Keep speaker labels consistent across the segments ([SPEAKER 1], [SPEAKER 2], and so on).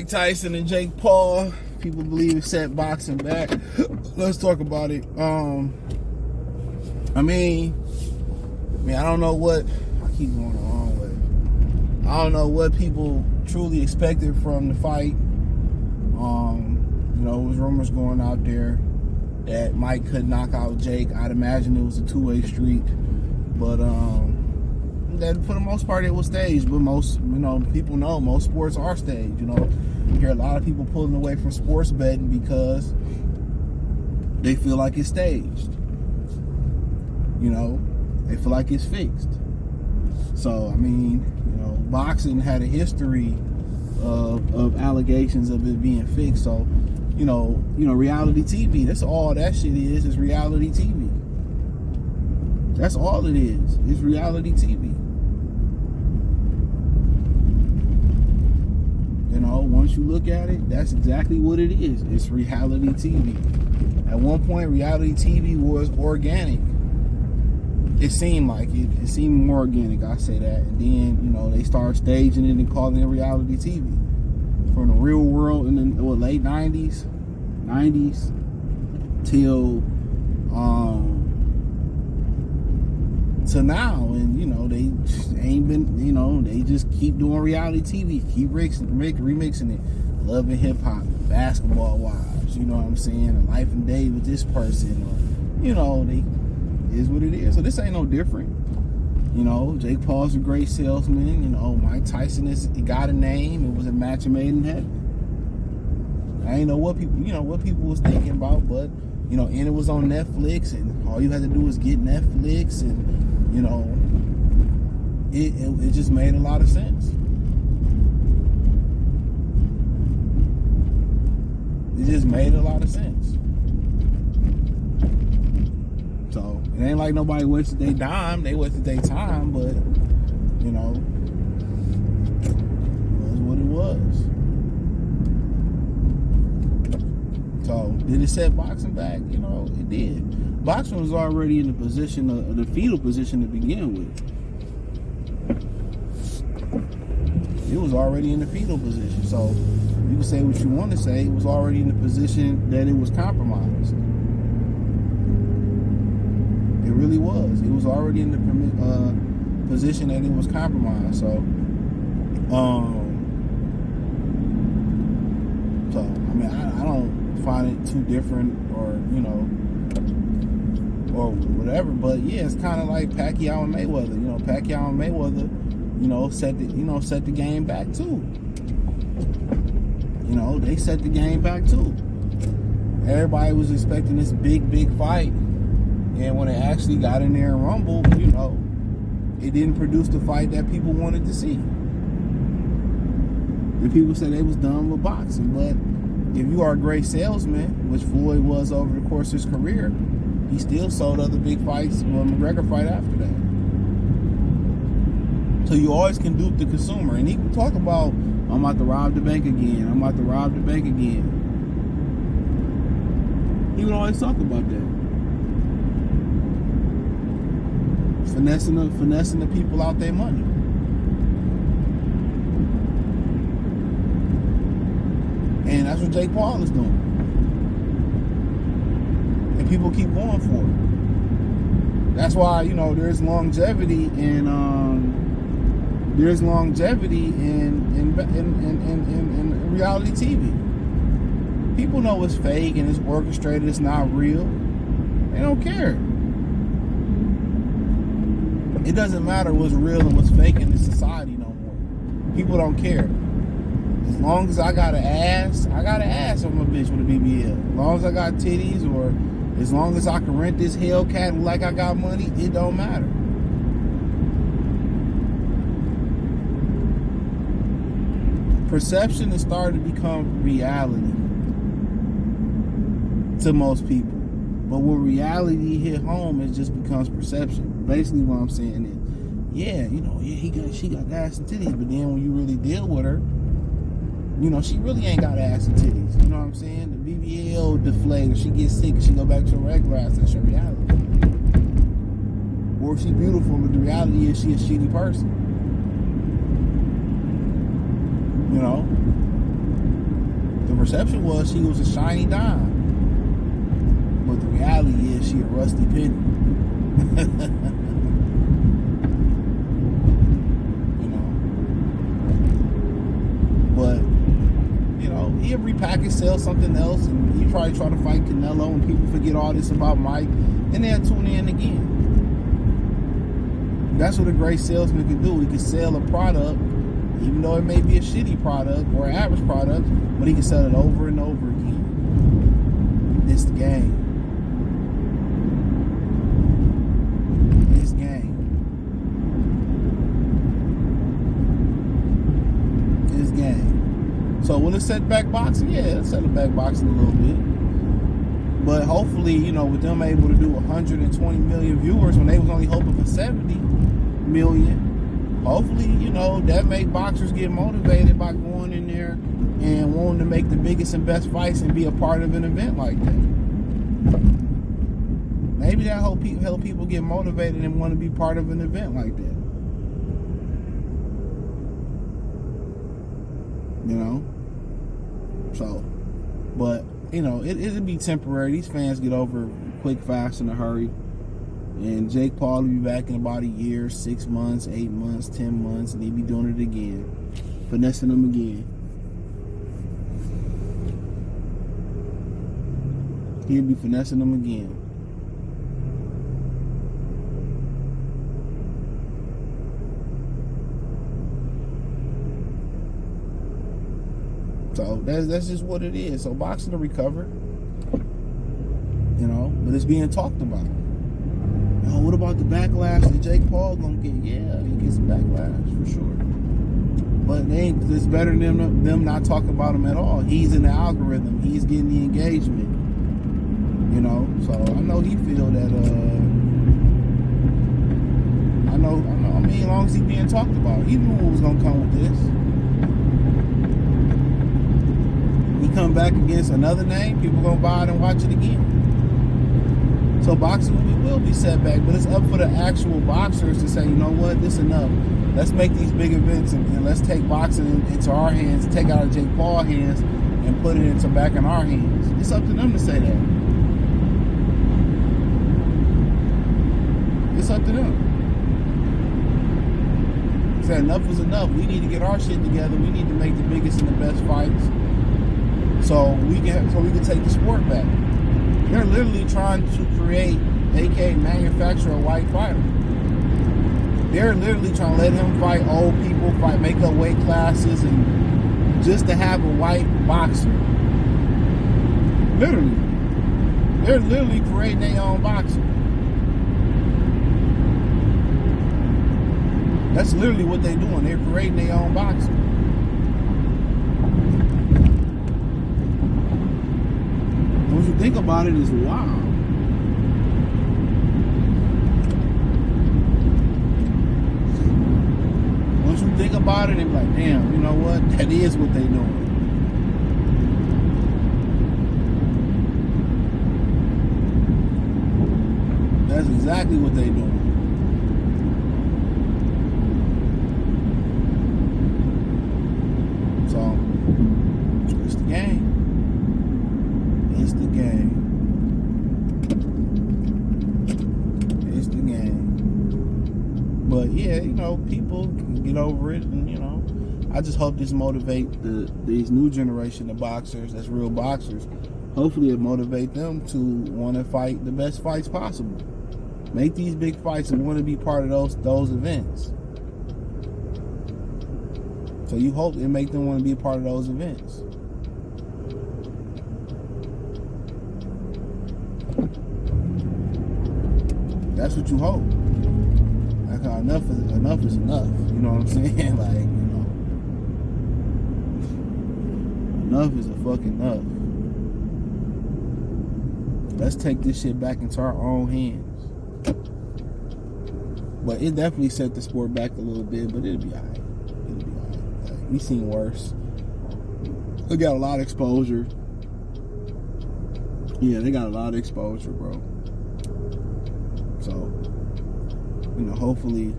[SPEAKER 1] Mike Tyson and Jake Paul. People believe it set boxing back. Let's talk about it. I mean, I don't know what I keep going the wrong way. I don't know what people truly expected from the fight. There was rumors going out there that Mike could knock out Jake. I'd imagine it was a two-way street, but that for the most part it was staged. But most, people know most sports are staged. You hear a lot of people pulling away from sports betting because they feel like it's staged. They feel like it's fixed. So boxing had a history of allegations of it being fixed. So, reality TV, that's all that shit is reality TV. That's all it is. It's reality TV. Once you look at it, that's exactly what it is. It's reality TV. At one point, reality TV was organic. It seemed like it. It seemed more organic, I say that. And then, they started staging it and calling it reality TV. From the real world in the late 90s till to now. And, they ain't been, they just keep doing reality TV, keep remixing it. Love and Hip Hop, Basketball Wives, you know what I'm saying? A Life and Day with this person, or, they is what it is. So this ain't no different. Jake Paul's a great salesman. Mike Tyson got a name. It was a match made in heaven. I ain't know what people was thinking about, but and it was on Netflix, and all you had to do was get Netflix, and it just made a lot of sense. It just made a lot of sense. So it ain't like nobody wasted their dime, they wasted their time, but it was what it was. So did it set boxing back? It did. Boxing was already in the position of the fetal position to begin with. It was already in the fetal position. So you can say what you want to say. It was already in the position that it was compromised. It really was. It was already in the position that it was compromised. So, I don't find it too different, or or whatever. But yeah, it's kind of like Pacquiao and Mayweather. Pacquiao and Mayweather, set the game back too. They set the game back too. Everybody was expecting this big fight. And when it actually got in there and rumbled, it didn't produce the fight that people wanted to see. And people said they was done with boxing. But if you are a great salesman, which Floyd was over the course of his career, he still sold other big fights. Well, McGregor fight after that. So you always can dupe the consumer. And he would talk about, I'm about to rob the bank again. I'm about to rob the bank again. He would always talk about that. Finessing the people out their money. And that's what Jake Paul is doing. And people keep going for it. That's why, there's longevity in reality TV. People know it's fake and it's orchestrated, it's not real. They don't care. It doesn't matter what's real and what's fake in this society no more. People don't care. As long as I got an ass, I'm a bitch with a BBL. As long as I got titties, or as long as I can rent this Hellcat like I got money, it don't matter. Perception is starting to become reality to most people. But when reality hit home, it just becomes perception. Basically what I'm saying is, she got ass and titties, but then when you really deal with her, she really ain't got ass and titties. You know what I'm saying? The BBL deflate, or she gets sick and she go back to her regular ass. That's her reality. Or she beautiful, but the reality is she a shitty person. The perception was she was a shiny dime. But the reality is she a rusty penny. You know. But, you know, he'll repackage, sell something else, and he probably try to fight Canelo, and people forget all this about Mike, and they'll tune in again. That's what a great salesman can do. He can sell a product, even though it may be a shitty product or an average product, but he can sell it over and over again. It's the game. It's game. It's game. So will it set back boxing? Yeah, it'll set it back boxing a little bit. But hopefully, you know, with them able to do 120 million viewers when they was only hoping for 70 million, hopefully, you know, that make boxers get motivated by going in there and wanting to make the biggest and best fights and be a part of an event like that. Maybe that help people get motivated and want to be part of an event like that. You know? So, but, you know, it'll be temporary. These fans get over quick, fast, in a hurry. And Jake Paul will be back in about a year, 6 months, 8 months, 10 months, and he'll be doing it again. Finessing them again. He'll be finessing them again. So that's just what it is. So boxing will recover. You know, but it's being talked about. Oh, what about the backlash that Jake Paul gonna get? Yeah, he gets some backlash for sure. But it's better than them not talking about him at all. He's in the algorithm. He's getting the engagement. You know, so I know he feel that. I know. I mean, as long as he's being talked about, he knew what was gonna come with this. He come back against another name, people gonna buy it and watch it again. So boxing will be set back, but it's up for the actual boxers to say, you know what, this enough. Let's make these big events and let's take boxing into our hands, take out of Jake Paul hands and put it into back in our hands. It's up to them to say that. It's up to them. Say enough is enough. We need to get our shit together. We need to make the biggest and the best fights, so we can take the sport back. They're literally trying to create, aka manufacture, a white fighter. They're literally trying to let him fight old people, make up weight classes, and just to have a white boxer. Literally. They're literally creating their own boxer. That's literally what they're doing. They're creating their own boxer. Once you think about it, it's wild. Once you think about it, it's like, damn, you know what? That is what they're doing. That's exactly what they're doing. So, it's the game. It's the game. It's the game. But yeah, you know, people can get over it, and you know, I just hope this motivate these new generation of boxers, that's real boxers. Hopefully it motivate them to want to fight the best fights possible. Make these big fights and want to be part of those events. So you hope it make them want to be a part of those events. That's what you hope. Like how enough is enough. You know what I'm saying? Like, you know, enough is a fucking enough. Let's take this shit back into our own hands. But it definitely set the sport back a little bit, but it'll be alright. It'll be alright. Like, we seen worse. They got a lot of exposure. Yeah, they got a lot of exposure, bro. So, you know, hopefully,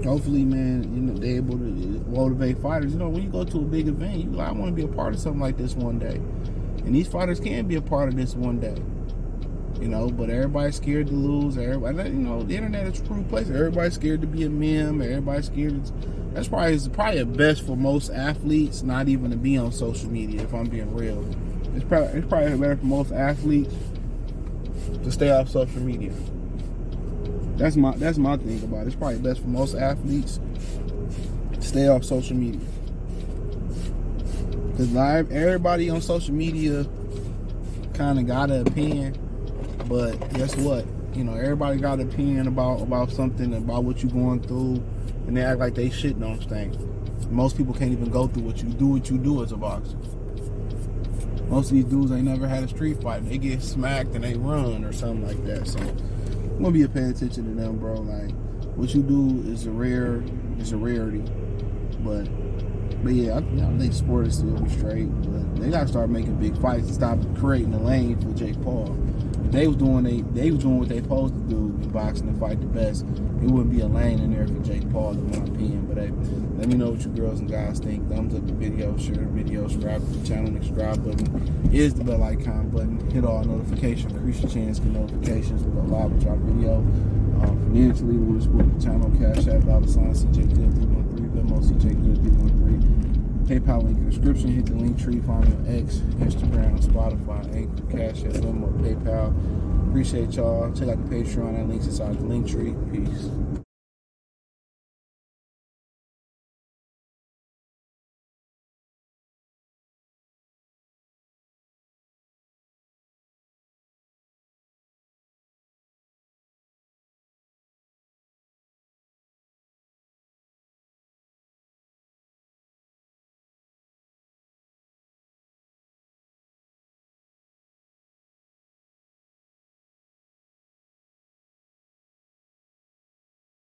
[SPEAKER 1] hopefully, man, you know, they're able to motivate fighters. You know, when you go to a big event, you like, I want to be a part of something like this one day. And these fighters can be a part of this one day. You know, but everybody's scared to lose. Everybody, you know, the internet is a true place. Everybody's scared to be a meme. Everybody's scared. That's probably the best for most athletes not even to be on social media. If I'm being real, it's probably better for most athletes to stay off social media. That's my thing about it. It's probably best for most athletes to stay off social media. Because everybody on social media kind of got an opinion. But guess what? You know, everybody got an opinion about something, about what you're going through, and they act like they shit don't stink. Most people can't even go through what you do as a boxer. Most of these dudes ain't never had a street fight. They get smacked and they run or something like that. So I'm gonna be paying attention to them, bro. Like, what you do is a rarity. But yeah, I think sport is still be straight. But they gotta start making big fights and stop creating a lane for Jake Paul. They was doing what they supposed to do in boxing to fight the best. It wouldn't be a lane in there for Jake Paul, in my opinion. But hey, let me know what you girls and guys think. Thumbs up the video, share the video, subscribe to the channel. The subscribe button is the bell icon button. Hit all notifications, increase your chance to get notifications. We go live with our video. Financially, we'll support the channel. Cash App, $ CJ Good 313, Venmo CJ Good 313. PayPal link in the description. Hit the link tree. Find me on X, Instagram, Spotify, Anchor, Cash App, Venmo, PayPal. Appreciate y'all. Check out the Patreon. That link's inside the link tree. Peace.